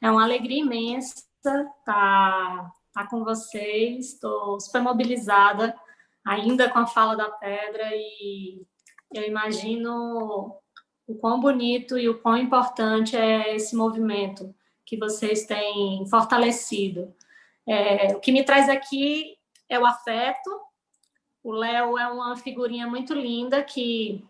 É uma alegria imensa estar com vocês. Estou super mobilizada ainda com a Fala da Pedra e eu imagino o quão bonito e o quão importante é esse movimento que vocês têm fortalecido. O que me traz aqui é o afeto. O Léo é uma figurinha muito linda que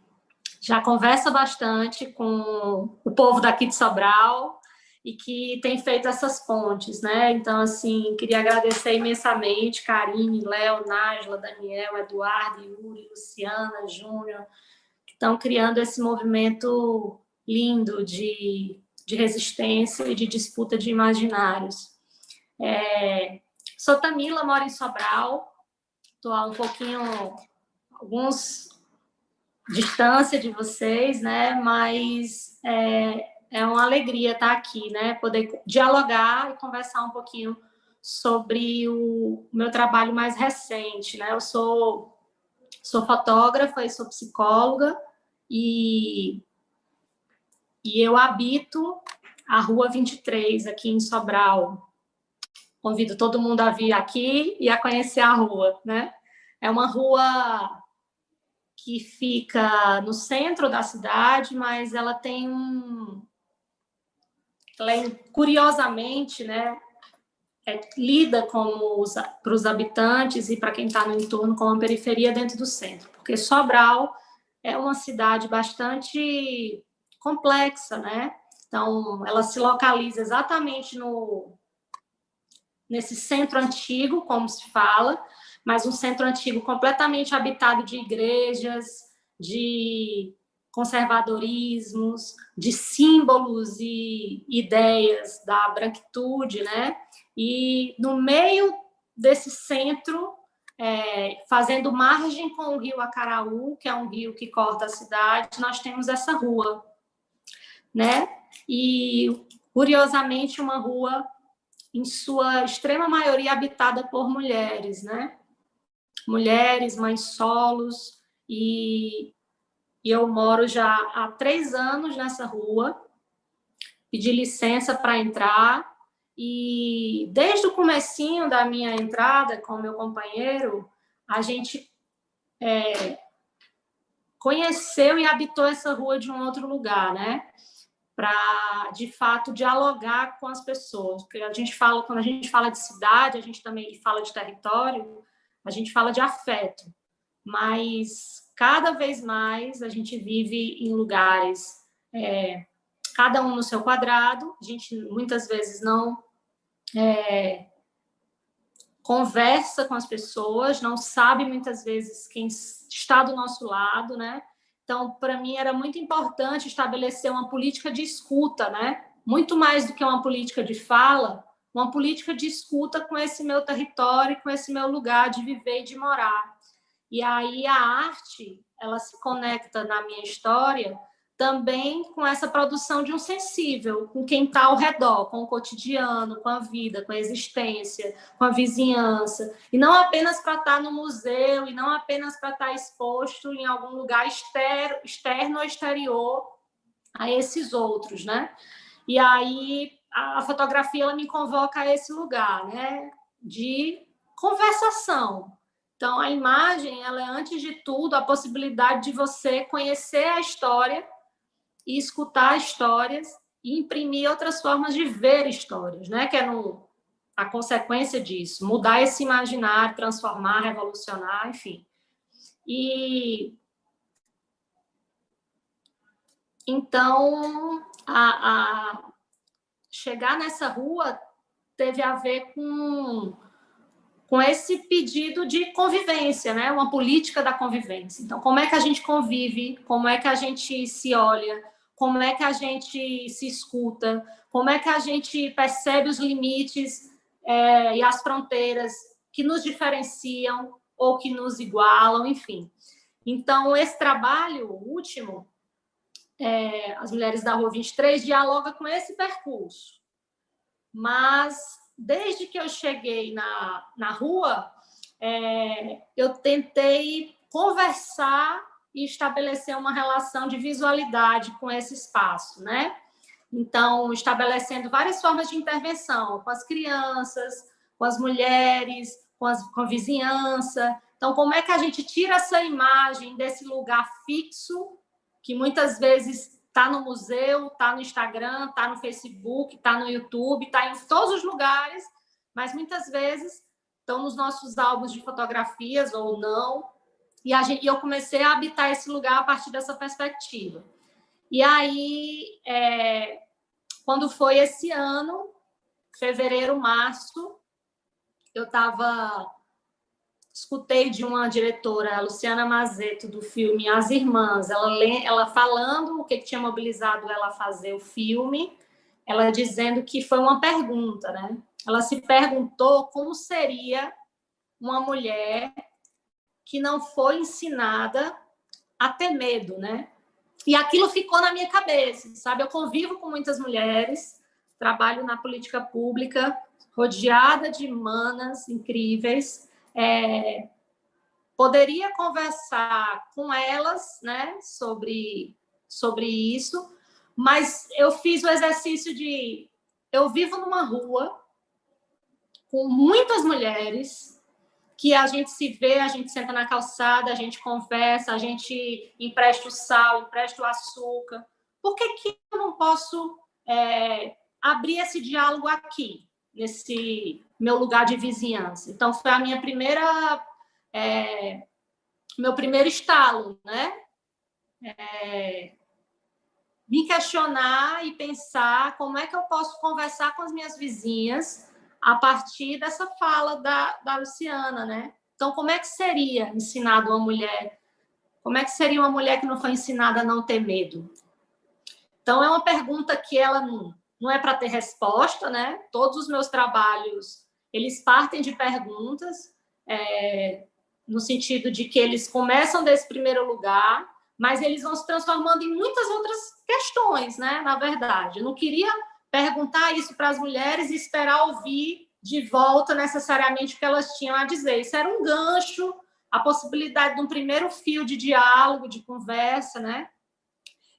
já conversa bastante com o povo daqui de Sobral e que tem feito essas pontes, né? Então, assim, queria agradecer imensamente Karine, Léo, Nájila, Daniel, Eduardo, Yuri, Luciana, Júnior, que estão criando esse movimento lindo de resistência e de disputa de imaginários. Sou Tamila, moro em Sobral, estou há alguns distância de vocês, né? Mas é uma alegria estar aqui, né? Poder dialogar e conversar um pouquinho sobre o meu trabalho mais recente, né? Eu sou fotógrafa e sou psicóloga e eu habito a Rua 23, aqui em Sobral. Convido todo mundo a vir aqui e a conhecer a rua, né? É uma rua que fica no centro da cidade, mas ela tem curiosamente, né, lida para os habitantes e para quem está no entorno como uma periferia dentro do centro, porque Sobral é uma cidade bastante complexa, né? Então, ela se localiza exatamente nesse centro antigo, como se fala, mas um centro antigo completamente habitado de igrejas, de conservadorismos, de símbolos e ideias da branquitude, né? E no meio desse centro, fazendo margem com o rio Acaraú, que é um rio que corta a cidade, nós temos essa rua, né? E, curiosamente, uma rua em sua extrema maioria habitada por mulheres, né? Mulheres, mães solos, e eu moro já há 3 anos nessa rua, pedi licença para entrar, e desde o comecinho da minha entrada com o meu companheiro, a gente conheceu e habitou essa rua de um outro lugar, né? Para, de fato, dialogar com as pessoas. Porque quando a gente fala de cidade, a gente também fala de território, a gente fala de afeto. Mas, cada vez mais, a gente vive em lugares, cada um no seu quadrado, a gente muitas vezes não conversa com as pessoas, não sabe muitas vezes quem está do nosso lado, né? Então, para mim, era muito importante estabelecer uma política de escuta, né? Muito mais do que uma política de fala, uma política de escuta com esse meu território, com esse meu lugar de viver e de morar. E aí a arte, ela se conecta na minha história também com essa produção de um sensível, com quem está ao redor, com o cotidiano, com a vida, com a existência, com a vizinhança. E não apenas para estar no museu, e não apenas para estar exposto em algum lugar externo ou exterior a esses outros, né? E aí a fotografia ela me convoca a esse lugar, né? De conversação. Então, a imagem, ela é, antes de tudo, a possibilidade de você conhecer a história e escutar histórias e imprimir outras formas de ver histórias, né? Que é a consequência disso, mudar esse imaginário, transformar, revolucionar, enfim. E então, chegar nessa rua teve a ver com esse pedido de convivência, né? Uma política da convivência. Então, como é que a gente convive? Como é que a gente se olha? Como é que a gente se escuta? Como é que a gente percebe os limites e as fronteiras que nos diferenciam ou que nos igualam, enfim. Então, esse trabalho último, As Mulheres da Rua 23, dialoga com esse percurso. Mas, desde que eu cheguei na rua, eu tentei conversar e estabelecer uma relação de visualidade com esse espaço, né? Então, estabelecendo várias formas de intervenção com as crianças, com as mulheres, com a vizinhança. Então, como é que a gente tira essa imagem desse lugar fixo, que muitas vezes está no museu, está no Instagram, está no Facebook, está no YouTube, está em todos os lugares, mas muitas vezes estão nos nossos álbuns de fotografias ou não. E eu comecei a habitar esse lugar a partir dessa perspectiva. E aí, quando foi esse ano, fevereiro, março, eu escutei de uma diretora, a Luciana Mazeto, do filme As Irmãs, ela falando o que tinha mobilizado ela a fazer o filme, ela dizendo que foi uma pergunta, né? Ela se perguntou como seria uma mulher que não foi ensinada a ter medo, né? E aquilo ficou na minha cabeça, sabe? Eu convivo com muitas mulheres, trabalho na política pública, rodeada de manas incríveis. Poderia conversar com elas, né, sobre isso, mas eu fiz o exercício de... Eu vivo numa rua com muitas mulheres que a gente se vê, a gente senta na calçada, a gente conversa, a gente empresta o sal, empresta o açúcar. Por que eu não posso abrir esse diálogo aqui, nesse meu lugar de vizinhança? Então, foi a minha meu primeiro estalo, né? Me questionar e pensar como é que eu posso conversar com as minhas vizinhas a partir dessa fala da Luciana, né? Então, como é que seria ensinado uma mulher? Como é que seria uma mulher que não foi ensinada a não ter medo? Então, é uma pergunta que ela não é para ter resposta, né? Todos os meus trabalhos, eles partem de perguntas, no sentido de que eles começam desse primeiro lugar, mas eles vão se transformando em muitas outras questões, né? Na verdade, eu não queria perguntar isso para as mulheres e esperar ouvir de volta necessariamente o que elas tinham a dizer. Isso era um gancho, a possibilidade de um primeiro fio de diálogo, de conversa, né?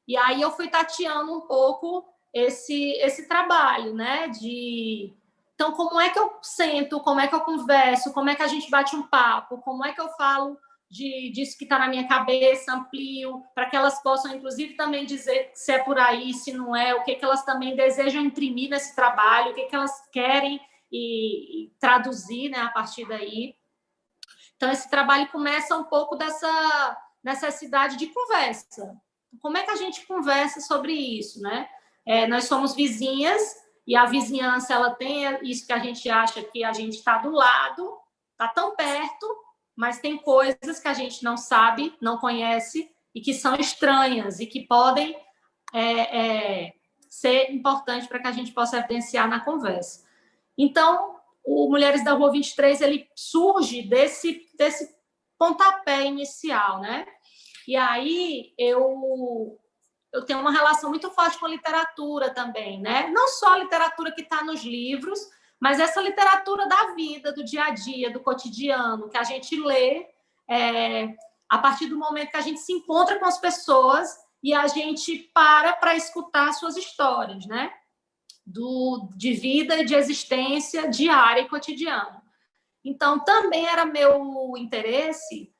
E aí eu fui tateando um pouco esse trabalho, né? Então, como é que eu sento, como é que eu converso, como é que a gente bate um papo, como é que eu falo disso que está na minha cabeça, amplio, para que elas possam, inclusive, também dizer se é por aí, se não é, o que elas também desejam imprimir nesse trabalho, o que elas querem e traduzir, né, a partir daí. Então, esse trabalho começa um pouco dessa necessidade de conversa. Como é que a gente conversa sobre isso, né? Nós somos vizinhas e a vizinhança ela tem isso que a gente acha que a gente está do lado, está tão perto, mas tem coisas que a gente não sabe, não conhece e que são estranhas e que podem ser importantes para que a gente possa evidenciar na conversa. Então, o Mulheres da Rua 23, ele surge desse pontapé inicial, né? E aí eu tenho uma relação muito forte com a literatura também, né? Não só a literatura que está nos livros, mas essa literatura da vida, do dia a dia, do cotidiano, que a gente lê a partir do momento que a gente se encontra com as pessoas e a gente para escutar suas histórias, né? De vida e de existência diária e cotidiana. Então, também era meu interesse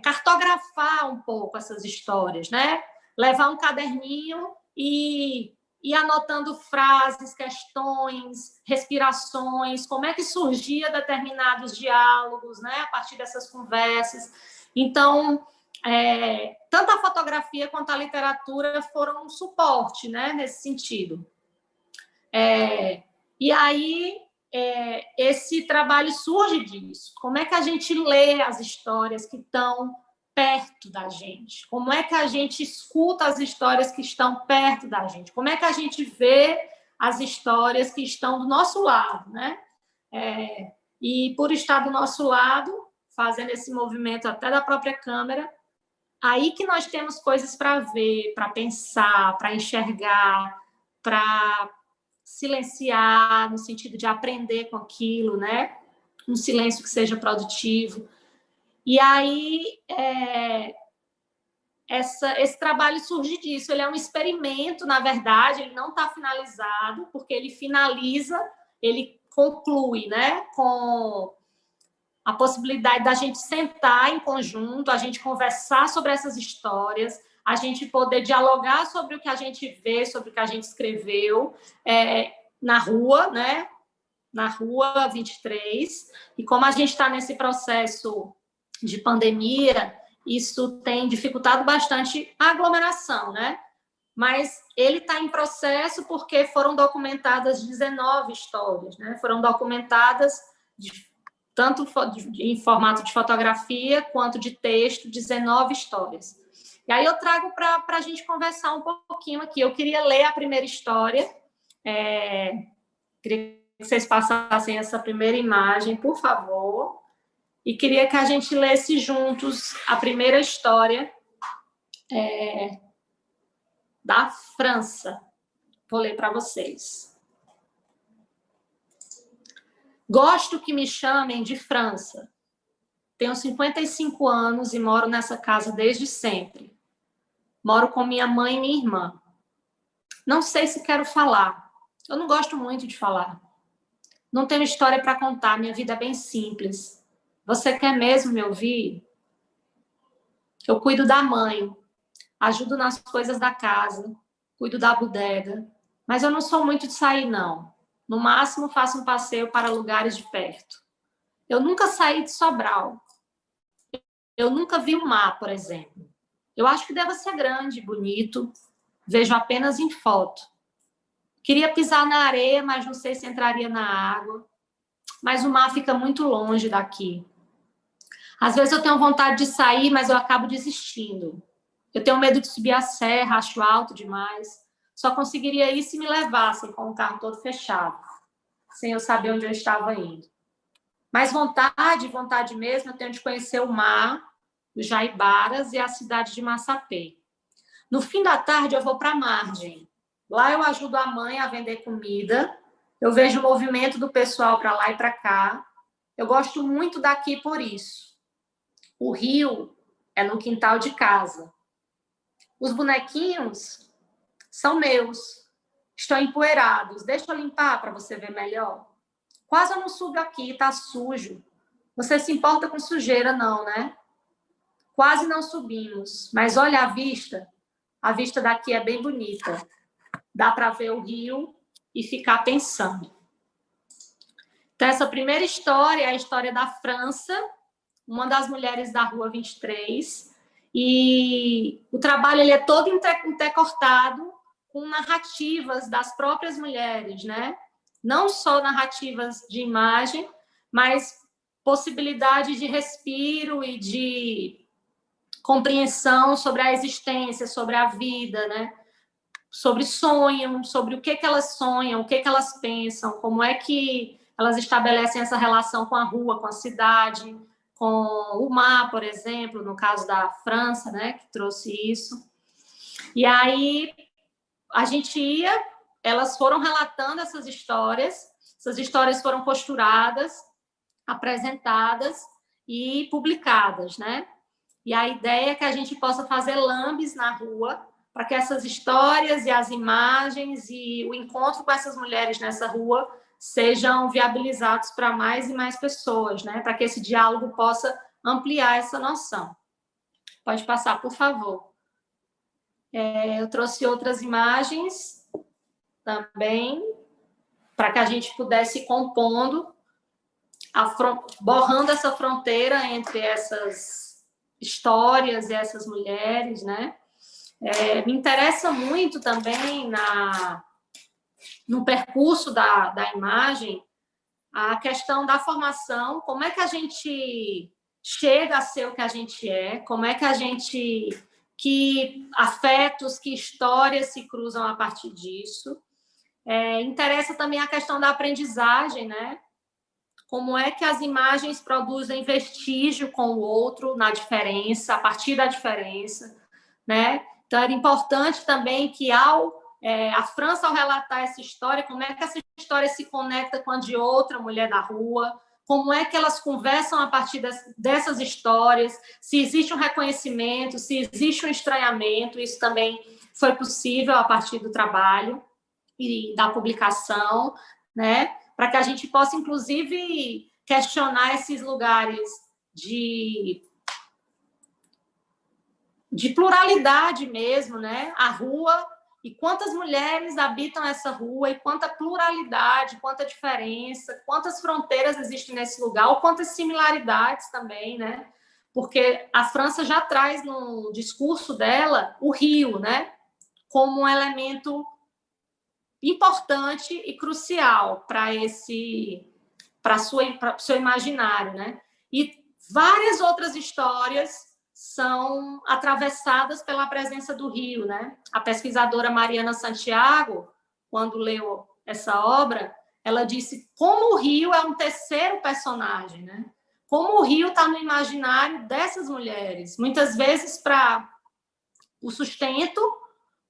cartografar um pouco essas histórias, né? Levar um caderninho e ir anotando frases, questões, respirações, como é que surgia determinados diálogos, né? A partir dessas conversas. Então, tanto a fotografia quanto a literatura foram um suporte, né? Nesse sentido. E aí, esse trabalho surge disso. Como é que a gente lê as histórias que estão perto da gente? Como é que a gente escuta as histórias que estão perto da gente? Como é que a gente vê as histórias que estão do nosso lado, né? E por estar do nosso lado, fazendo esse movimento até da própria câmera, aí que nós temos coisas para ver, para pensar, para enxergar, para silenciar, no sentido de aprender com aquilo, né? Um silêncio que seja produtivo. E aí esse trabalho surge disso. Ele é um experimento, na verdade, ele não está finalizado, porque ele finaliza, ele conclui, né, com a possibilidade da gente sentar em conjunto, a gente conversar sobre essas histórias, a gente poder dialogar sobre o que a gente vê, sobre o que a gente escreveu na rua, né, na Rua 23. E como a gente está nesse processo de pandemia, isso tem dificultado bastante a aglomeração, né? Mas ele está em processo porque foram documentadas 19 histórias, né? Foram documentadas tanto em formato de fotografia quanto de texto, 19 histórias. E aí eu trago para a gente conversar um pouquinho aqui. Eu queria ler a primeira história. Queria que vocês passassem essa primeira imagem, por favor. E queria que a gente lesse juntos a primeira história da França. Vou ler para vocês. Gosto que me chamem de França. Tenho 55 anos e moro nessa casa desde sempre. Moro com minha mãe e minha irmã. Não sei se quero falar. Eu não gosto muito de falar. Não tenho história para contar, minha vida é bem simples. Você quer mesmo me ouvir? Eu cuido da mãe, ajudo nas coisas da casa, cuido da bodega, mas eu não sou muito de sair, não. No máximo, faço um passeio para lugares de perto. Eu nunca saí de Sobral. Eu nunca vi o mar, por exemplo. Eu acho que deve ser grande, bonito. Vejo apenas em foto. Queria pisar na areia, mas não sei se entraria na água. Mas o mar fica muito longe daqui. Às vezes eu tenho vontade de sair, mas eu acabo desistindo. Eu tenho medo de subir a serra, acho alto demais. Só conseguiria ir se me levassem com o carro todo fechado, sem eu saber onde eu estava indo. Mas vontade mesmo, eu tenho de conhecer o mar, os Jaibaras e a cidade de Massapê. No fim da tarde eu vou para a margem. Lá eu ajudo a mãe a vender comida. Eu vejo o movimento do pessoal para lá e para cá. Eu gosto muito daqui por isso. O rio é no quintal de casa. Os bonequinhos são meus. Estão empoeirados. Deixa eu limpar para você ver melhor. Quase eu não subo aqui, tá sujo. Você se importa com sujeira, não, né? Quase não subimos. Mas olha a vista. A vista daqui é bem bonita. Dá para ver o rio e ficar pensando. Então, essa primeira história é a história da França, uma das mulheres da Rua 23. E o trabalho ele é todo intercortado com narrativas das próprias mulheres, né? Não só narrativas de imagem, mas possibilidade de respiro e de compreensão sobre a existência, sobre a vida, né? Sobre sonho, sobre o que elas sonham, o que elas pensam, como é que elas estabelecem essa relação com a rua, com a cidade, com o mar, por exemplo, no caso da França, né, que trouxe isso. E aí a gente ia, elas foram relatando essas histórias foram costuradas, apresentadas e publicadas, né? E a ideia é que a gente possa fazer lambes na rua para que essas histórias e as imagens e o encontro com essas mulheres nessa rua sejam viabilizados para mais e mais pessoas, né? Para que esse diálogo possa ampliar essa noção. Pode passar, por favor. Eu trouxe outras imagens também, para que a gente pudesse ir compondo, borrando essa fronteira entre essas histórias e essas mulheres, né? Me interessa muito também no percurso da imagem a questão da formação, como é que a gente chega a ser o que a gente é, como é que a gente... que afetos, que histórias se cruzam a partir disso. Interessa também a questão da aprendizagem, né? Como é que as imagens produzem vestígio com o outro na diferença, a partir da diferença, né? Então, era importante também que a França, ao relatar essa história, como é que essa história se conecta com a de outra mulher da rua, como é que elas conversam a partir dessas histórias, se existe um reconhecimento, se existe um estranhamento, isso também foi possível a partir do trabalho e da publicação, né? Para que a gente possa, inclusive, questionar esses lugares de pluralidade mesmo, né? A rua, e quantas mulheres habitam essa rua, e quanta pluralidade, quanta diferença, quantas fronteiras existem nesse lugar, ou quantas similaridades também, né? Porque a França já traz no discurso dela o rio, né? Como um elemento importante e crucial para o seu imaginário, né? E várias outras histórias são atravessadas pela presença do rio, né? A pesquisadora Mariana Santiago, quando leu essa obra, ela disse como o rio é um terceiro personagem, né? Como o rio está no imaginário dessas mulheres, muitas vezes para o sustento,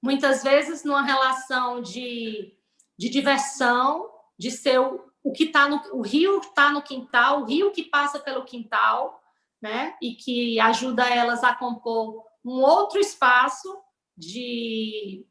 muitas vezes numa relação de diversão, de ser o que está o rio está no quintal, o rio que passa pelo quintal, né? E que ajuda elas a compor um outro espaço de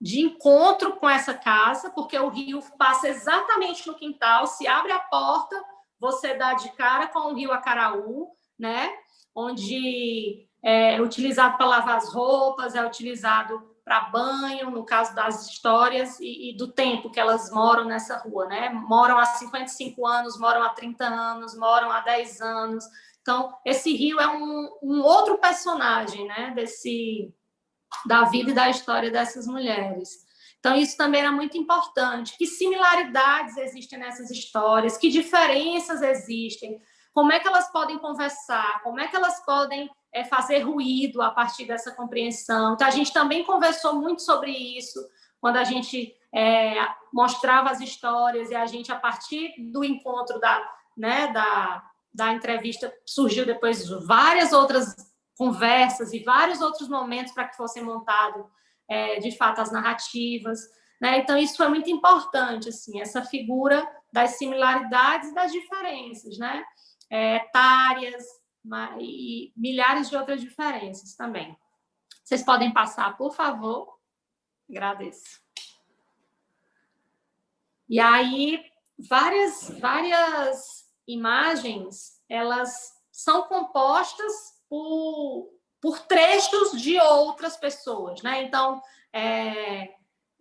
encontro com essa casa, porque o rio passa exatamente no quintal, se abre a porta, você dá de cara com o rio Acaraú, né? Onde é utilizado para lavar as roupas, é utilizado para banho, no caso das histórias, e do tempo que elas moram nessa rua, né? Moram há 55 anos, moram há 30 anos, moram há 10 anos. Então, esse rio é um outro personagem, né? Da vida e da história dessas mulheres. Então, isso também era muito importante. Que similaridades existem nessas histórias? Que diferenças existem? Como é que elas podem conversar? Como é que elas podem fazer ruído a partir dessa compreensão? Então, a gente também conversou muito sobre isso quando a gente mostrava as histórias e a gente, a partir do encontro da entrevista, surgiu depois várias outras conversas e vários outros momentos para que fossem montados, de fato, as narrativas, né? Então, isso foi muito importante, assim, essa figura das similaridades e das diferenças, né? Etárias e milhares de outras diferenças também. Vocês podem passar, por favor? Agradeço. E aí, várias imagens, elas são compostas por trechos de outras pessoas, né? Então,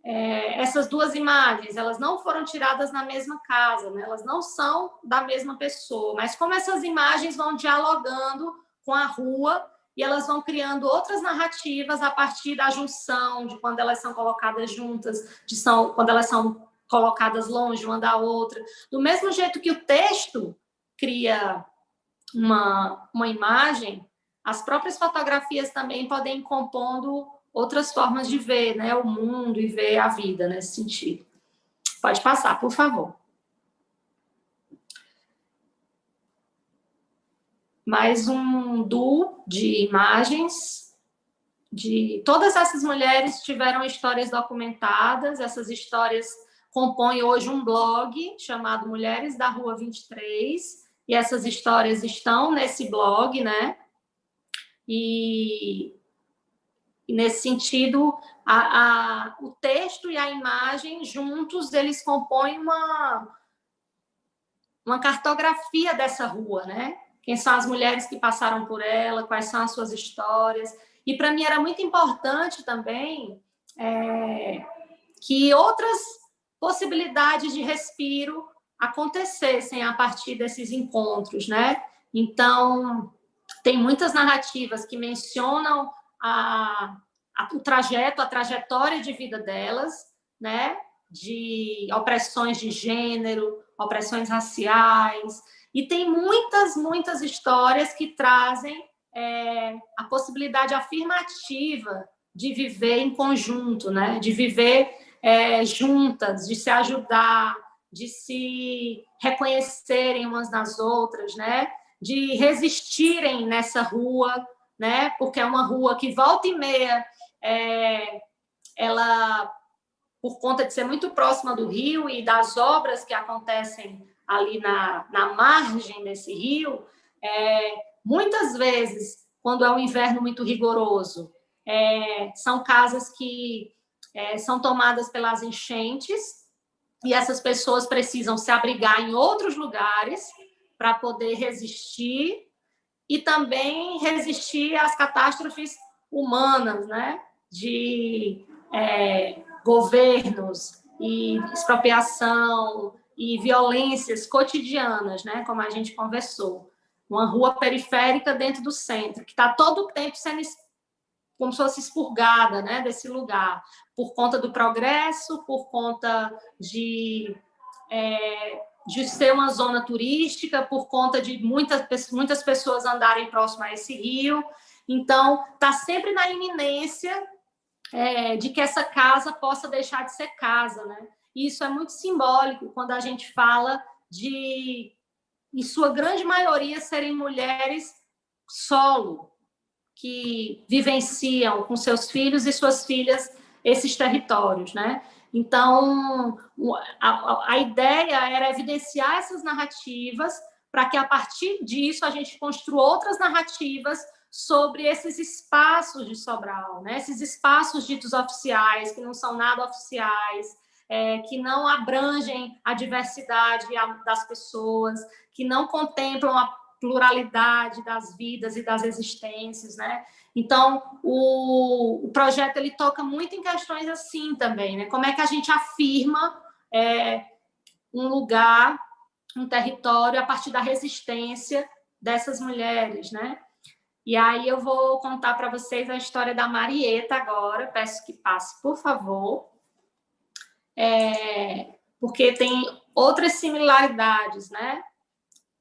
essas duas imagens, elas não foram tiradas na mesma casa, né? Elas não são da mesma pessoa, mas como essas imagens vão dialogando com a rua e elas vão criando outras narrativas a partir da junção, de quando elas são colocadas juntas, quando elas são colocadas longe uma da outra. Do mesmo jeito que o texto cria uma imagem, as próprias fotografias também podem ir compondo outras formas de ver, né, o mundo e ver a vida nesse sentido. Pode passar, por favor. Mais um duo de imagens. Todas essas mulheres tiveram histórias documentadas, essas histórias compõem hoje um blog chamado Mulheres da Rua 23, e essas histórias estão nesse blog, né? E nesse sentido, o texto e a imagem juntos, eles compõem uma cartografia dessa rua, né? Quem são as mulheres que passaram por ela, quais são as suas histórias. E para mim era muito importante também que outras possibilidades de respiro acontecessem a partir desses encontros, né? Então, tem muitas narrativas que mencionam o trajeto, a trajetória de vida delas, né? De opressões de gênero, opressões raciais, e tem muitas histórias que trazem a possibilidade afirmativa de viver em conjunto, né? De viver juntas, de se ajudar, de se reconhecerem umas nas outras, né? De resistirem nessa rua, né? Porque é uma rua que volta e meia ela por conta de ser muito próxima do rio e das obras que acontecem ali na margem desse rio, muitas vezes, quando é um inverno muito rigoroso, são casas que são tomadas pelas enchentes e essas pessoas precisam se abrigar em outros lugares para poder resistir e também resistir às catástrofes humanas, né? De governos e expropriação e violências cotidianas, né? Como a gente conversou. Uma rua periférica dentro do centro, que está todo o tempo sendo como se fosse expurgada, né, desse lugar, por conta do progresso, por conta de ser uma zona turística, por conta de muitas pessoas andarem próximo a esse rio. Então, está sempre na iminência de que essa casa possa deixar de ser casa, né? E isso é muito simbólico quando a gente fala de, em sua grande maioria, serem mulheres solo, que vivenciam com seus filhos e suas filhas esses territórios, né? Então, a ideia era evidenciar essas narrativas para que, a partir disso, a gente construa outras narrativas sobre esses espaços de Sobral, né? Esses espaços ditos oficiais, que não são nada oficiais, que não abrangem a diversidade das pessoas, que não contemplam a pluralidade das vidas e das existências, né? Então, o projeto ele toca muito em questões assim também, né? Como é que a gente afirma um lugar, um território a partir da resistência dessas mulheres, né? E aí eu vou contar para vocês a história da Marieta agora, peço que passe, por favor, porque tem outras similaridades, né?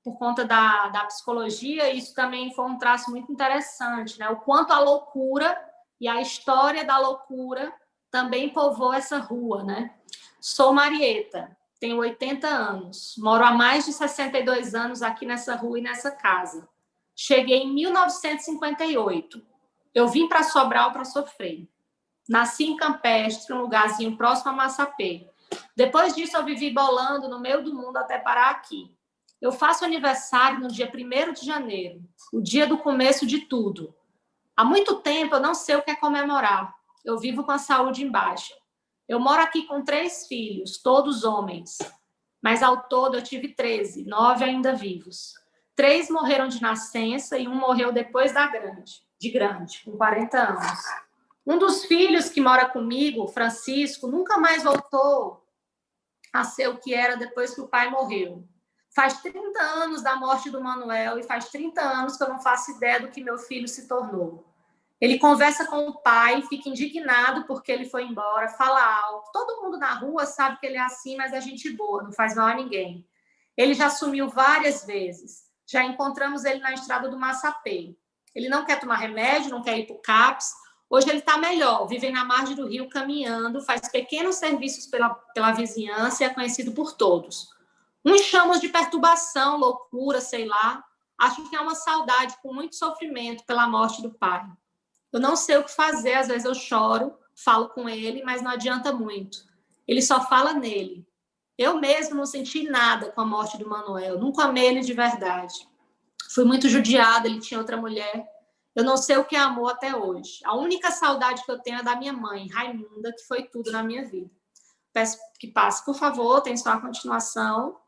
Por conta da psicologia, isso também foi um traço muito interessante, né? O quanto a loucura e a história da loucura também povoou essa rua, né? Sou Marieta, tenho 80 anos, moro há mais de 62 anos aqui nessa rua e nessa casa. Cheguei em 1958. Eu vim para Sobral para sofrer. Nasci em Campestre, um lugarzinho próximo a Massapê. Depois disso, eu vivi bolando no meio do mundo até parar aqui. Eu faço aniversário no dia 1º de janeiro, o dia do começo de tudo. Há muito tempo eu não sei o que é comemorar. Eu vivo com a saúde em baixa. Eu moro aqui com 3 filhos, todos homens. Mas ao todo eu tive 13, 9 ainda vivos. 3 morreram de nascença e um morreu depois de grande, com 40 anos. Um dos filhos que mora comigo, Francisco, nunca mais voltou a ser o que era depois que o pai morreu. Faz 30 anos da morte do Manuel e faz 30 anos que eu não faço ideia do que meu filho se tornou. Ele conversa com o pai, fica indignado porque ele foi embora, fala alto. Todo mundo na rua sabe que ele é assim, mas é gente boa, não faz mal a ninguém. Ele já sumiu várias vezes. Já encontramos ele na estrada do Massapê. Ele não quer tomar remédio, não quer ir para o CAPS. Hoje ele está melhor, vive na margem do rio caminhando, faz pequenos serviços pela vizinhança e é conhecido por todos. Uns chamam de perturbação, loucura, sei lá. Acho que é uma saudade com muito sofrimento pela morte do pai. Eu não sei o que fazer, às vezes eu choro, falo com ele, mas não adianta muito. Ele só fala nele. Eu mesmo não senti nada com a morte do Manuel, nunca amei ele de verdade. Fui muito judiada, ele tinha outra mulher. Eu não sei o que é amor até hoje. A única saudade que eu tenho é da minha mãe, Raimunda, que foi tudo na minha vida. Peço que passe, por favor, tem só a continuação.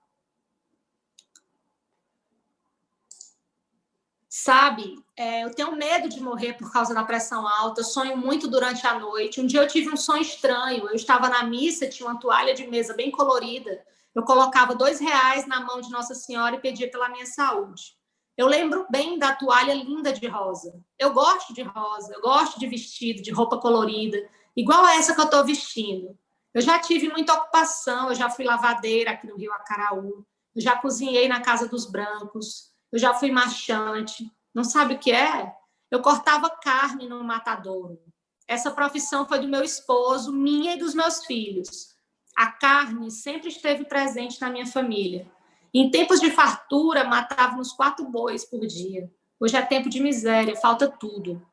Sabe, eu tenho medo de morrer por causa da pressão alta, eu sonho muito durante a noite. Um dia eu tive um sonho estranho, eu estava na missa, tinha uma toalha de mesa bem colorida, eu colocava R$2 na mão de Nossa Senhora e pedia pela minha saúde. Eu lembro bem da toalha linda de rosa. Eu gosto de rosa, eu gosto de vestido, de roupa colorida, igual essa que eu estou vestindo. Eu já tive muita ocupação, eu já fui lavadeira aqui no Rio Acaraú, eu já cozinhei na Casa dos Brancos, eu já fui marchante. Não sabe o que é? Eu cortava carne no matadouro. Essa profissão foi do meu esposo, minha e dos meus filhos. A carne sempre esteve presente na minha família. Em tempos de fartura, matávamos 4 bois por dia. Hoje é tempo de miséria, falta tudo.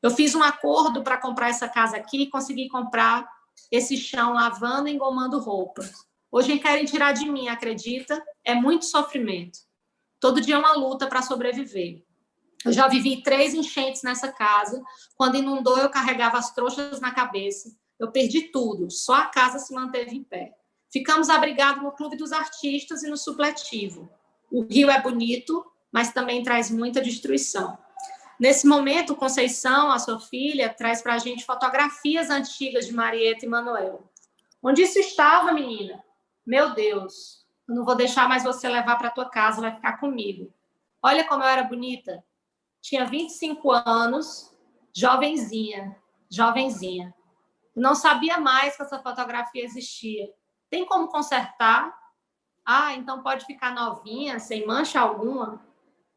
Eu fiz um acordo para comprar essa casa aqui e consegui comprar esse chão lavando e engomando roupa. Hoje querem tirar de mim, acredita? É muito sofrimento. Todo dia é uma luta para sobreviver. Eu já vivi 3 enchentes nessa casa. Quando inundou, eu carregava as trouxas na cabeça. Eu perdi tudo, só a casa se manteve em pé. Ficamos abrigados no Clube dos Artistas e no Supletivo. O Rio é bonito, mas também traz muita destruição. Nesse momento, Conceição, a sua filha, traz para a gente fotografias antigas de Marieta e Manuel. Onde isso estava, menina? Meu Deus, eu não vou deixar mais você levar para a tua casa, vai ficar comigo. Olha como eu era bonita. Tinha 25 anos, jovenzinha. Eu não sabia mais que essa fotografia existia. Tem como consertar? Ah, então pode ficar novinha, sem mancha alguma.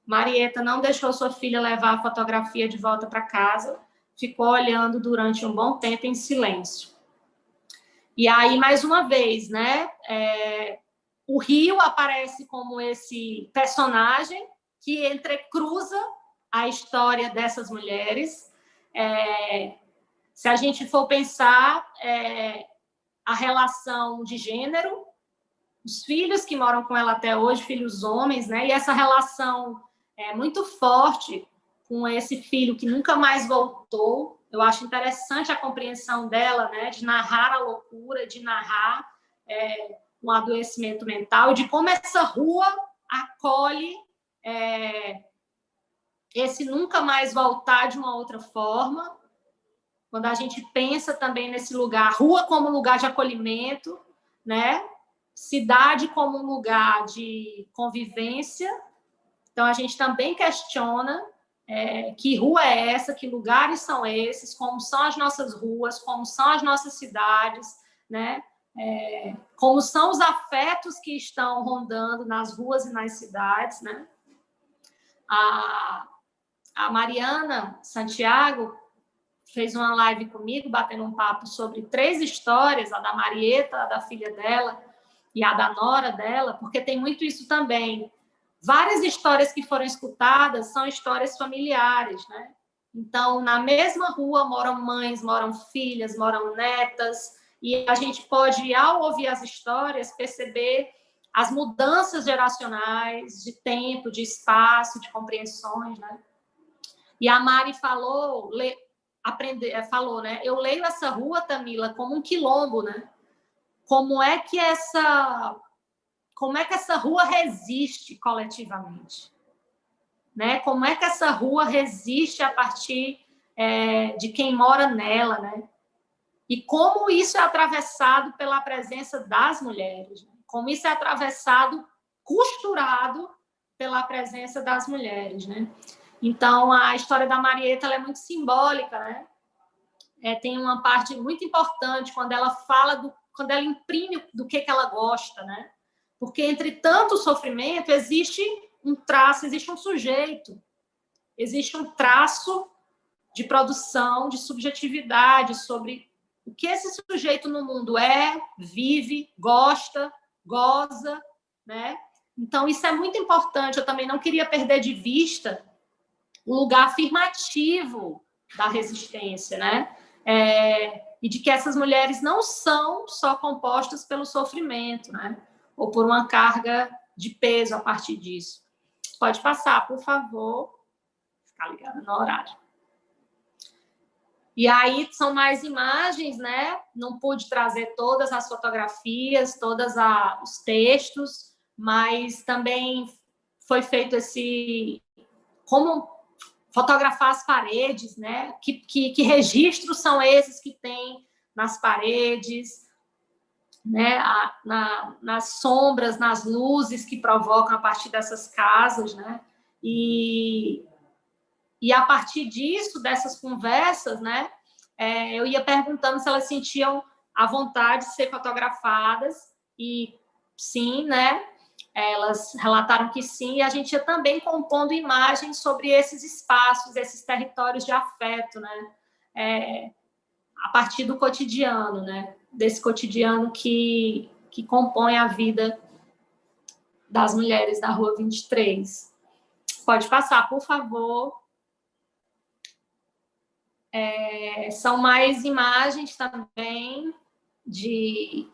Marieta não deixou sua filha levar a fotografia de volta para casa, ficou olhando durante um bom tempo em silêncio. E aí, mais uma vez, né, o Rio aparece como esse personagem que entrecruza a história dessas mulheres. Se a gente for pensar a relação de gênero, os filhos que moram com ela até hoje, filhos homens, né? E essa relação é muito forte com esse filho que nunca mais voltou. Eu acho interessante a compreensão dela, né? De narrar a loucura, de narrar um adoecimento mental, e de como essa rua acolhe esse nunca mais voltar de uma outra forma. Quando a gente pensa também nesse lugar, rua como lugar de acolhimento, né? Cidade como um lugar de convivência. Então, a gente também questiona que rua é essa, que lugares são esses, como são as nossas ruas, como são as nossas cidades, né? Como são os afetos que estão rondando nas ruas e nas cidades, né? A Mariana Santiago fez uma live comigo, batendo um papo sobre 3 histórias, a da Marieta, a da filha dela e a da nora dela, porque tem muito isso também. Várias histórias que foram escutadas são histórias familiares, né? Então, na mesma rua moram mães, moram filhas, moram netas, e a gente pode, ao ouvir as histórias, perceber as mudanças geracionais, de tempo, de espaço, de compreensões, né? E a Mari falou, né? Eu leio essa rua, Tamila, como um quilombo, né? Como é que essa rua resiste coletivamente, né? Como é que essa rua resiste a partir de quem mora nela, né? E como isso é atravessado pela presença das mulheres, né? Como isso é atravessado, costurado pela presença das mulheres, né? Então, a história da Marieta ela é muito simbólica, né? Tem uma parte muito importante quando ela fala quando ela imprime do que ela gosta, né? Porque entre tanto sofrimento existe um traço, existe um sujeito, existe um traço de produção, de subjetividade sobre o que esse sujeito no mundo vive, gosta, goza, né? Então, isso é muito importante. Eu também não queria perder de vista o lugar afirmativo da resistência, né? E de que essas mulheres não são só compostas pelo sofrimento, né? Ou por uma carga de peso a partir disso. Pode passar, por favor. Ficar ligada no horário. E aí são mais imagens, né? Não pude trazer todas as fotografias, todos os textos, mas também foi feito como fotografar as paredes, né? Que registros são esses que tem nas paredes, né? Nas sombras, nas luzes que provocam a partir dessas casas, né? E a partir disso, dessas conversas, né? Eu ia perguntando se elas sentiam a vontade de ser fotografadas, e sim, né? Elas relataram que sim, e a gente ia também compondo imagens sobre esses espaços, esses territórios de afeto, né? A partir do cotidiano, né? Desse cotidiano que compõe a vida das mulheres da Rua 23. Pode passar, por favor. São mais imagens também de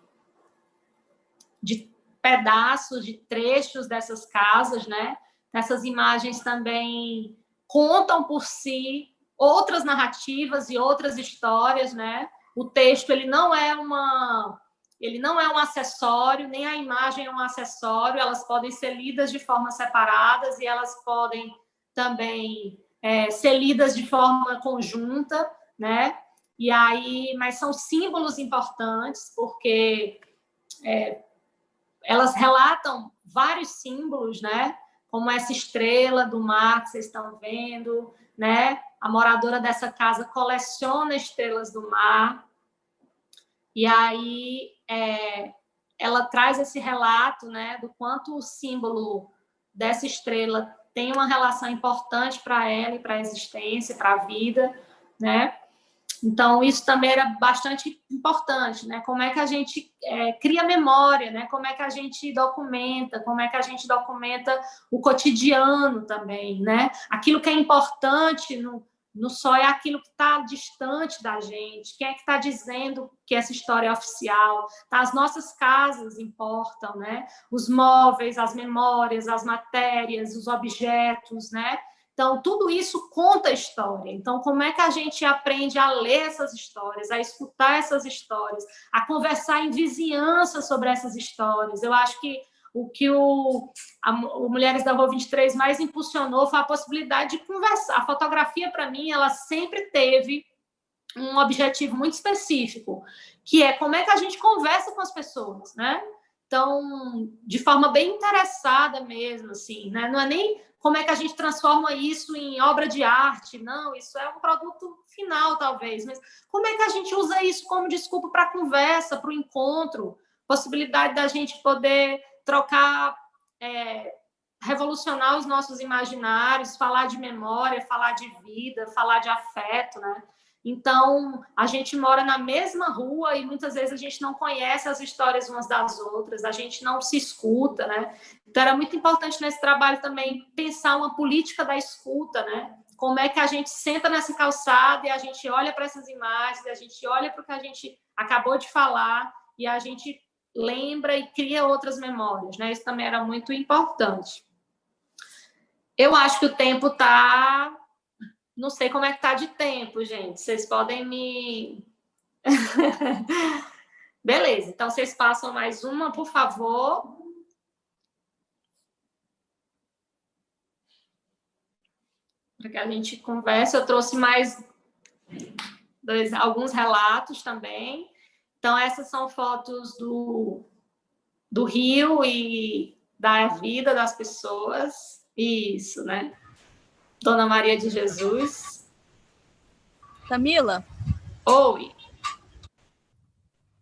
pedaços, de trechos dessas casas, né? Essas imagens também contam por si outras narrativas e outras histórias, né? O texto ele não é um acessório, nem a imagem é um acessório, elas podem ser lidas de forma separadas e elas podem também ser lidas de forma conjunta, né? E aí, mas são símbolos importantes, porque elas relatam vários símbolos, né? Como essa estrela do mar que vocês estão vendo, né? A moradora dessa casa coleciona estrelas do mar. E aí ela traz esse relato, né? Do quanto o símbolo dessa estrela tem uma relação importante para ela e para a existência, para a vida, né? Então, isso também era bastante importante, né? Como é que a gente cria memória, né? Como é que a gente documenta, como é que a gente documenta o cotidiano também, né? Aquilo que é importante não só é aquilo que está distante da gente. Quem é que está dizendo que essa história é oficial? Tá? As nossas casas importam, né? Os móveis, as memórias, as matérias, os objetos, né? Então, tudo isso conta a história. Então, como é que a gente aprende a ler essas histórias, a escutar essas histórias, a conversar em vizinhança sobre essas histórias? Eu acho que o Mulheres da Rua 23 mais impulsionou foi a possibilidade de conversar. A fotografia, para mim, ela sempre teve um objetivo muito específico, que é como é que a gente conversa com as pessoas, né? Então, de forma bem interessada mesmo, assim, né? Não é nem como é que a gente transforma isso em obra de arte, não, isso é um produto final, talvez, mas como é que a gente usa isso como desculpa para a conversa, para o encontro, possibilidade da gente poder trocar, revolucionar os nossos imaginários, falar de memória, falar de vida, falar de afeto, né? Então, a gente mora na mesma rua e muitas vezes a gente não conhece as histórias umas das outras, a gente não se escuta, né? Então, era muito importante nesse trabalho também pensar uma política da escuta, né? Como é que a gente senta nessa calçada e a gente olha para essas imagens, a gente olha para o que a gente acabou de falar e a gente lembra e cria outras memórias, né? Isso também era muito importante. Eu acho que o tempo está... Não sei como é que tá de tempo, gente. Vocês podem me... Beleza, então vocês passam mais uma, por favor. Para que a gente converse. Eu trouxe mais alguns relatos também. Então, essas são fotos do Rio e da vida das pessoas. Isso, né? Dona Maria de Jesus. Camila? Oi.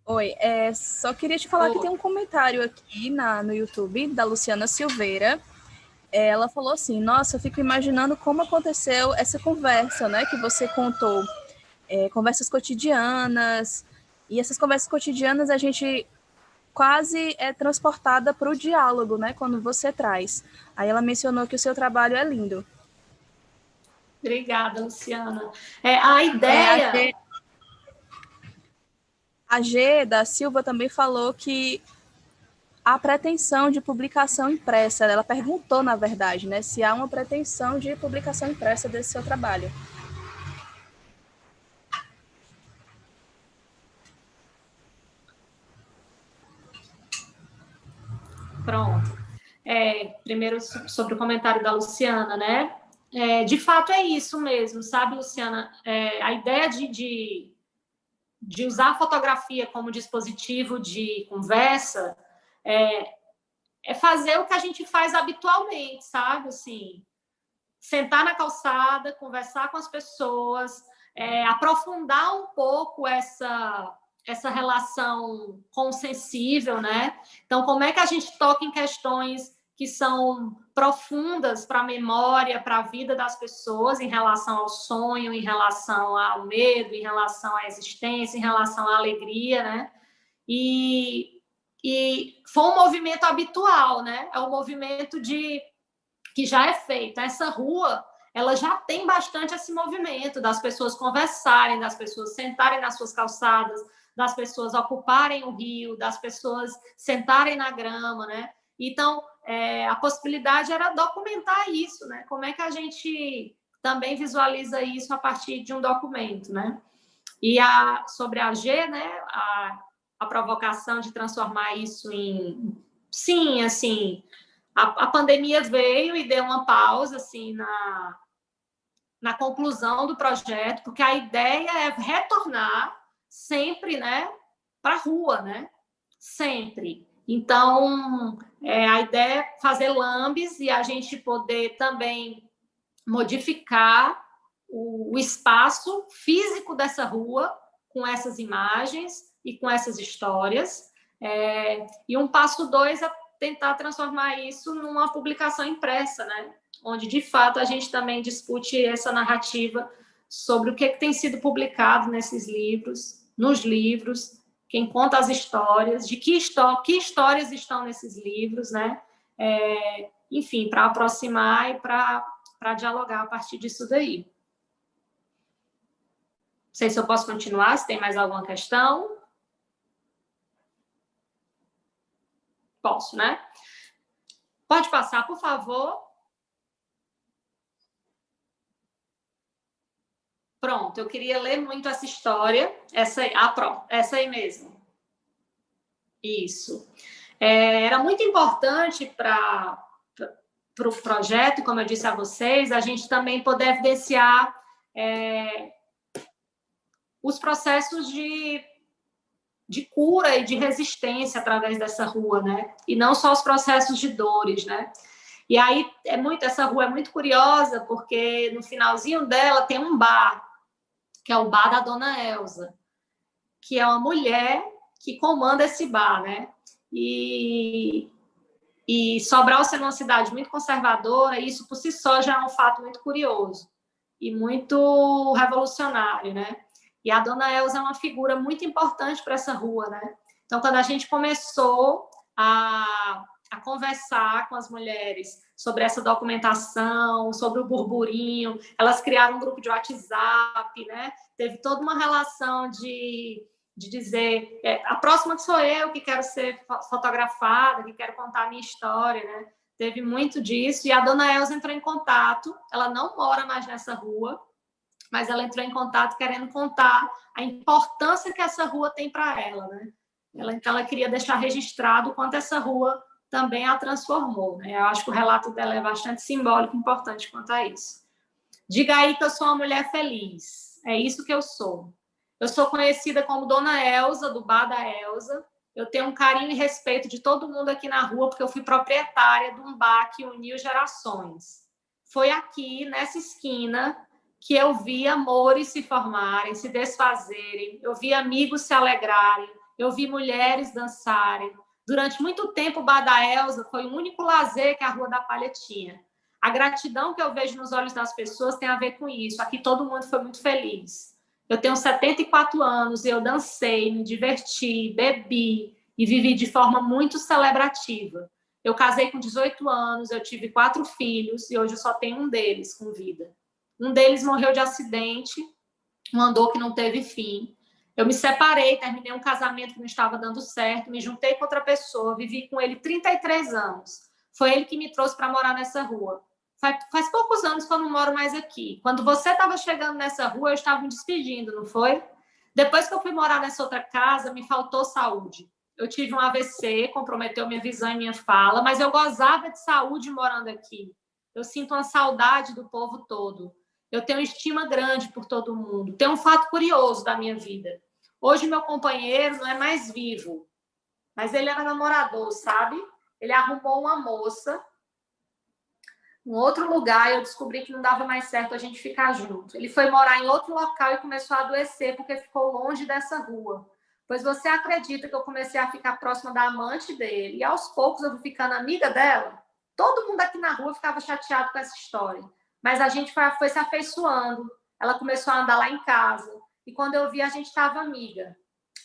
Oi, só queria te falar que tem um comentário aqui no YouTube da Luciana Silveira. Ela falou assim: nossa, eu fico imaginando como aconteceu essa conversa, né, que você contou, conversas cotidianas, e essas conversas cotidianas a gente quase é transportada para o diálogo, né, quando você traz. Aí ela mencionou que o seu trabalho é lindo. Obrigada, Luciana. A ideia... A G da Silva também falou que a pretensão de publicação impressa, ela perguntou, na verdade, né, se há uma pretensão de publicação impressa desse seu trabalho. Pronto. Primeiro, sobre o comentário da Luciana, né? De fato, é isso mesmo, sabe, Luciana? A ideia de usar a fotografia como dispositivo de conversa é fazer o que a gente faz habitualmente, sabe? Assim, sentar na calçada, conversar com as pessoas, aprofundar um pouco essa relação com o sensível, né? Então, como é que a gente toca em questões que são profundas para a memória, para a vida das pessoas, em relação ao sonho, em relação ao medo, em relação à existência, em relação à alegria, né? E foi um movimento habitual, né? É um movimento que já é feito. Essa rua, ela já tem bastante esse movimento das pessoas conversarem, das pessoas sentarem nas suas calçadas, das pessoas ocuparem o rio, das pessoas sentarem na grama, né? Então, a possibilidade era documentar isso, né? Como é que a gente também visualiza isso a partir de um documento, né? E sobre a G, né? A provocação de transformar isso em... Sim, assim, a pandemia veio e deu uma pausa, assim, na conclusão do projeto, porque a ideia é retornar sempre, né, para a rua, né? Sempre. Então, a ideia é fazer lambes e a gente poder também modificar o espaço físico dessa rua com essas imagens e com essas histórias. E um passo 2 é tentar transformar isso numa publicação impressa, né? Onde, de fato, a gente também discute essa narrativa sobre o que tem sido publicado nesses livros, nos livros, quem conta as histórias, de que histórias estão nesses livros, né? Enfim, para aproximar e para dialogar a partir disso daí. Não sei se eu posso continuar, se tem mais alguma questão. Posso, né? Pode passar, por favor. Pronto, eu queria ler muito essa história. Essa aí, pronto, essa aí mesmo. Isso. Era muito importante para o projeto, como eu disse a vocês, a gente também poder evidenciar os processos de cura e de resistência através dessa rua, né? E não só os processos de dores, né? E aí essa rua é muito curiosa, porque no finalzinho dela tem um bar, que é o bar da Dona Elza, que é uma mulher que comanda esse bar, né? E Sobral sendo uma cidade muito conservadora, isso por si só já é um fato muito curioso e muito revolucionário, né? E a Dona Elza é uma figura muito importante para essa rua, né? Então, quando a gente começou a conversar com as mulheres sobre essa documentação, sobre o burburinho, elas criaram um grupo de WhatsApp, né? Teve toda uma relação de dizer, a próxima que sou eu, que quero ser fotografada, que quero contar a minha história, né? Teve muito disso, e a Dona Elza entrou em contato, ela não mora mais nessa rua, mas ela entrou em contato querendo contar a importância que essa rua tem para ela, né? Então, ela queria deixar registrado o quanto essa rua também a transformou, né? Eu acho que o relato dela é bastante simbólico e importante quanto a isso. Diga aí que eu sou uma mulher feliz. É isso que eu sou. Eu sou conhecida como Dona Elza, do Bar da Elza. Eu tenho um carinho e respeito de todo mundo aqui na rua, porque eu fui proprietária de um bar que uniu gerações. Foi aqui, nessa esquina, que eu vi amores se formarem, se desfazerem, eu vi amigos se alegrarem, eu vi mulheres dançarem. Durante muito tempo, o Bar da Elza foi o único lazer que a Rua da Palha tinha. A gratidão que eu vejo nos olhos das pessoas tem a ver com isso. Aqui todo mundo foi muito feliz. Eu tenho 74 anos e eu dancei, me diverti, bebi e vivi de forma muito celebrativa. Eu casei com 18 anos, eu tive 4 filhos e hoje eu só tenho um deles com vida. Um deles morreu de acidente, uma dor que não teve fim. Eu me separei, terminei um casamento que não estava dando certo, me juntei com outra pessoa, vivi com ele 33 anos. Foi ele que me trouxe para morar nessa rua. Faz poucos anos que eu não moro mais aqui. Quando você estava chegando nessa rua, eu estava me despedindo, não foi? Depois que eu fui morar nessa outra casa, me faltou saúde. Eu tive um AVC, comprometeu minha visão e minha fala, mas eu gozava de saúde morando aqui. Eu sinto uma saudade do povo todo. Eu tenho estima grande por todo mundo. Tem um fato curioso da minha vida. Hoje, meu companheiro não é mais vivo, mas ele era namorador, sabe? Ele arrumou uma moça em outro lugar e eu descobri que não dava mais certo a gente ficar junto. Ele foi morar em outro local e começou a adoecer porque ficou longe dessa rua. Pois você acredita que eu comecei a ficar próxima da amante dele e aos poucos eu fui ficando amiga dela? Todo mundo aqui na rua ficava chateado com essa história. Mas a gente foi se afeiçoando. Ela começou a andar lá em casa. E quando eu vi, a gente estava amiga.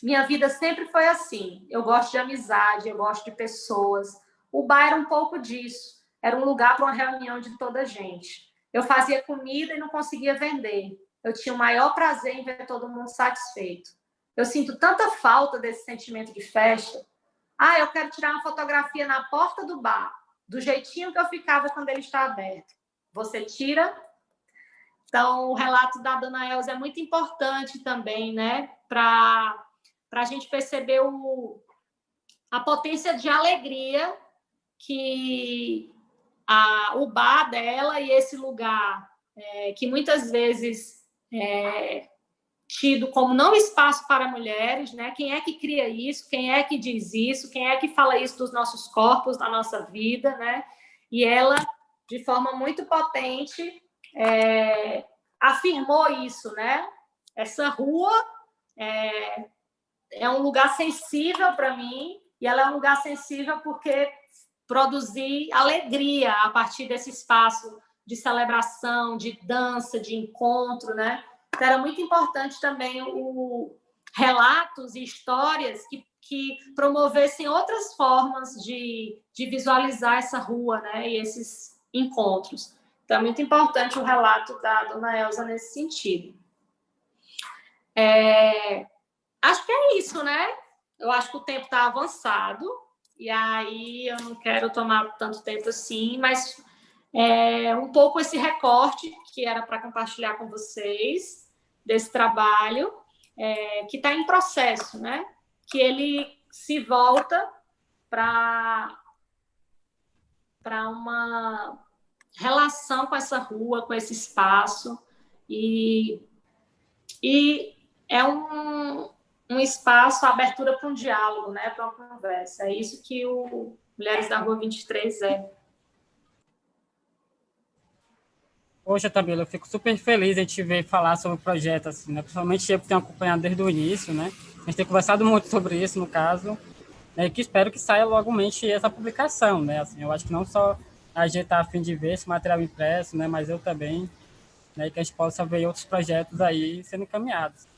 Minha vida sempre foi assim. Eu gosto de amizade, eu gosto de pessoas. O bar era um pouco disso. Era um lugar para uma reunião de toda a gente. Eu fazia comida e não conseguia vender. Eu tinha o maior prazer em ver todo mundo satisfeito. Eu sinto tanta falta desse sentimento de festa. Ah, eu quero tirar uma fotografia na porta do bar, do jeitinho que eu ficava quando ele está aberto. Você tira. Então, o relato da dona Elza é muito importante também, né? Para a gente perceber a potência de alegria que o bar dela e esse lugar que muitas vezes é tido como não espaço para mulheres, né? Quem é que cria isso? Quem é que diz isso? Quem é que fala isso dos nossos corpos, da nossa vida, né? E ela, de forma muito potente, afirmou isso, né? Essa rua é um lugar sensível para mim, e ela é um lugar sensível porque produzi alegria a partir desse espaço de celebração, de dança, de encontro, né? Então, era muito importante também relatos e histórias que promovessem outras formas de visualizar essa rua, né? E esses encontros. Então, é muito importante o relato da dona Elza nesse sentido. Acho que é isso, né? Eu acho que o tempo está avançado, e aí eu não quero tomar tanto tempo assim, mas um pouco esse recorte que era para compartilhar com vocês desse trabalho, que está em processo, né? Que ele se volta para uma relação com essa rua, com esse espaço, e é um espaço, abertura para um diálogo, né? Para uma conversa. É isso que o Mulheres da Rua 23 é. Poxa, Tamila, eu fico super feliz de te ver falar sobre o projeto, assim, né? Principalmente eu que tenho acompanhado desde o início, né? A gente tem conversado muito sobre isso, no caso, né? E que espero que saia logomente essa publicação, né? Assim, eu acho que não só a gente está a fim de ver esse material impresso, né? Mas eu também, né? E que a gente possa ver outros projetos aí sendo encaminhados.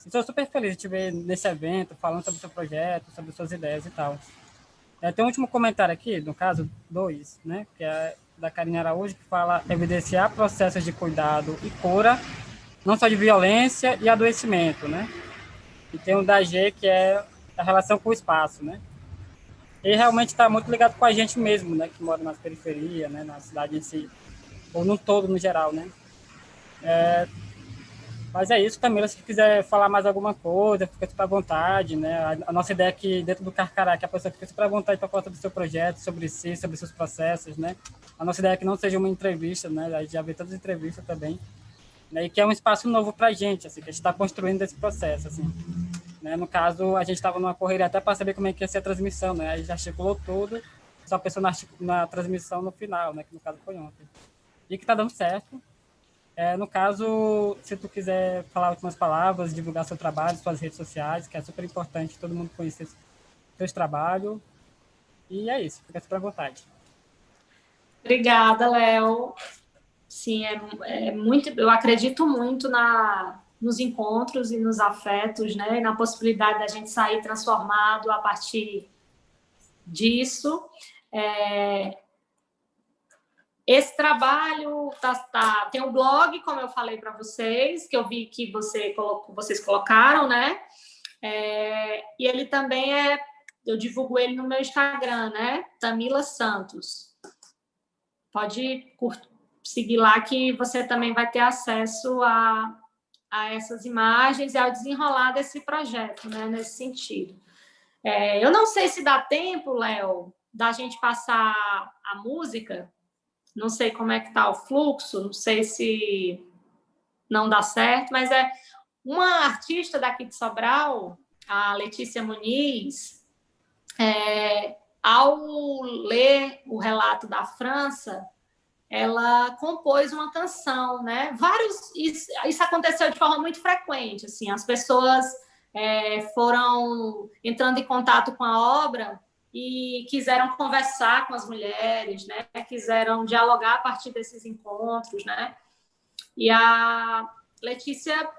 Estou super feliz de te ver nesse evento, falando sobre o seu projeto, sobre suas ideias e tal. Tem um último comentário aqui, no caso, 2, né? Que é da Karine Araújo, que fala evidenciar processos de cuidado e cura, não só de violência e adoecimento, né? E tem um da G, que é a relação com o espaço, né? E realmente está muito ligado com a gente mesmo, né? Que mora nas periferias, né? Na cidade em si, ou no todo, no geral, né? Mas é isso, Camila, se quiser falar mais alguma coisa, fica super à vontade, né? A nossa ideia é que dentro do Carcará, que a pessoa fica super à vontade para falar sobre o seu projeto, sobre si, sobre seus processos, né? A nossa ideia é que não seja uma entrevista, né? A gente já vê todas as entrevistas também, né? E que é um espaço novo para a gente, assim, que a gente está construindo esse processo, assim. Né? No caso, a gente estava numa correria até para saber como é que ia ser a transmissão, né? A gente articulou tudo, só pensou na transmissão no final, né? Que no caso foi ontem. E que está dando certo. No caso, se tu quiser falar últimas palavras, divulgar seu trabalho, suas redes sociais, que é super importante todo mundo conhecer seus trabalhos. E é isso, fica super à vontade. Obrigada, Léo. Sim, muito. Eu acredito muito nos encontros e nos afetos, né? E na possibilidade da gente sair transformado a partir disso. Esse trabalho tem um blog, como eu falei para vocês, que eu vi que vocês colocaram, né? E ele também eu divulgo ele no meu Instagram, né? Tamila Santos. Pode seguir lá que você também vai ter acesso a essas imagens e ao desenrolar desse projeto, né? Nesse sentido. Eu não sei se dá tempo, Léo, da gente passar a música. Não sei como é que está o fluxo, não sei se não dá certo, mas é uma artista daqui de Sobral, a Letícia Muniz, ao ler o relato da França, ela compôs uma canção, né? Isso aconteceu de forma muito frequente, assim, as pessoas foram entrando em contato com a obra e quiseram conversar com as mulheres, né? Quiseram dialogar a partir desses encontros, né? E a Letícia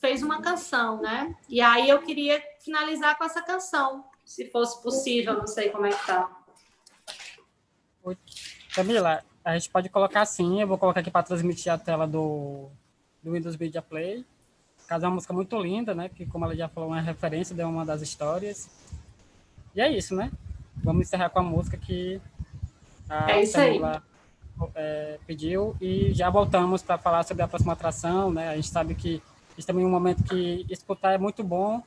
fez uma canção, né? E aí eu queria finalizar com essa canção, se fosse possível, não sei como é que tá. Camila, a gente pode colocar assim, eu vou colocar aqui para transmitir a tela do Windows Media Play, Caso é uma música muito linda, né? Que, como ela já falou, é uma referência de uma das histórias. E é isso, né? Vamos encerrar com a música que a É isso aí. Tamila pediu e já voltamos para falar sobre a próxima atração, né? A gente sabe que isso também é um momento que escutar é muito bom,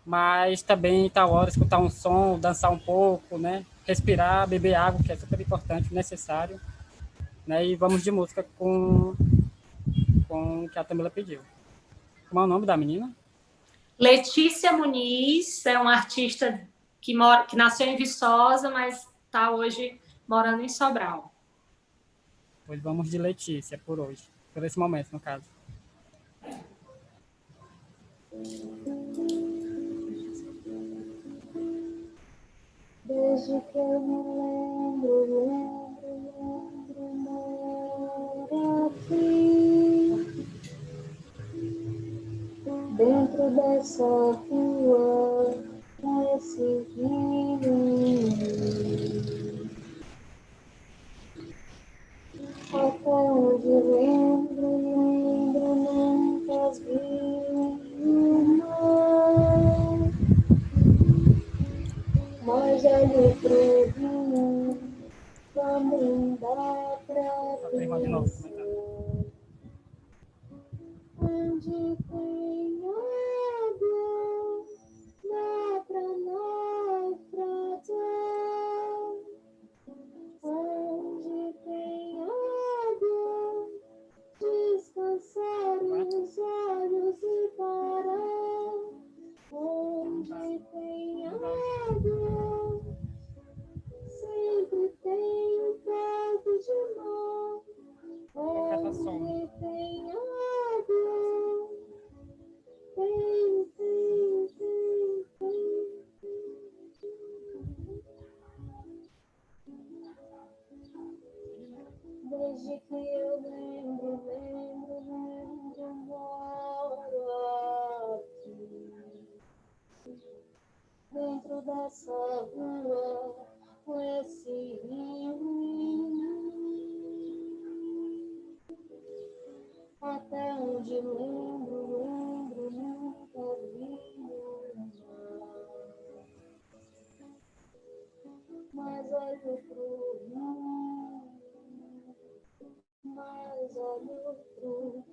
mas também tá hora escutar um som, dançar um pouco, né? Respirar, beber água, que é super importante, necessário, né? E vamos de música com o que a Tamila pediu. Como é o nome da menina? Letícia Muniz é uma artista que nasceu em Viçosa, mas está hoje morando em Sobral. Pois vamos de Letícia por hoje, por esse momento, no caso. Desde que eu me lembro, moro aqui, dentro dessa rua, com esse rio. Até onde lembro, nunca vi o mar. Mas olho pro rio, também dá pra pensar. Onde tem água, dá pra naufragar. Onde tem água, descansar os olhos e parar. Onde tem água, sempre tem um pouco de mar. Onde tem água, tem. Desde que eu lembro, moro aqui, dentro dessa rua, com esse rio. Até onde lembro, nunca vi o mar. Mas olho pro rio, mas olho pro